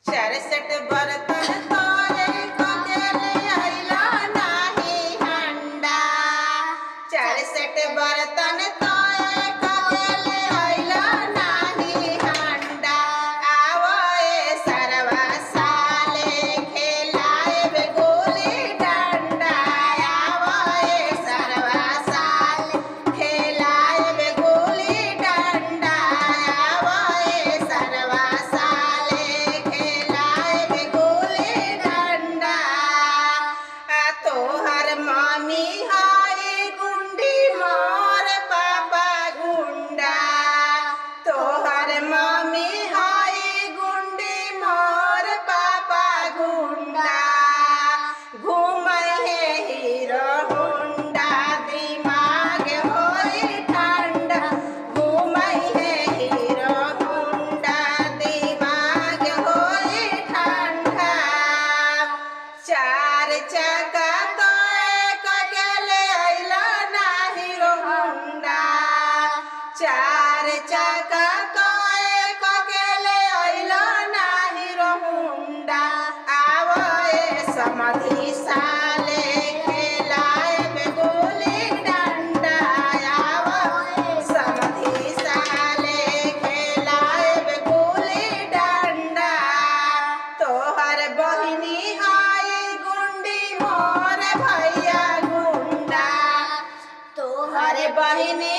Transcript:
सरसट बर्तन तोरे ककेले अइला नाही हंडा। सरसट बर्तन तोरे ककेले अइला नाही हंडा। आवो ए सरवा साले खेलाएब गोली डंडा। आवो ए सरवा साले खेलाएब गोली डंडा। आवो ए सरवा साले खेलाएब गोली डंडा। तोहर मामी हाय गुंडी मोर पापा गुंडा। तोहर मामी हाय गुंडी मोर पापा गुंडा। घूमै हे हीरो होंडा दिमाग होई ठंडा। घूमै हे हीरो होंडा दिमाग होई ठंडा। चार चक्का तोए ककेले अइला नाही रो होंडा। चार चक्का तोए ककेले अइला नाही रो होंडा। आवो ए समधी साले खेलाएब गोली डंडा। आवो ए समधी साले खेलाएब गोली डंडा। तोहर बहिनी हाय गुंडी मोर भैया गुंडा। तोहर बहिनी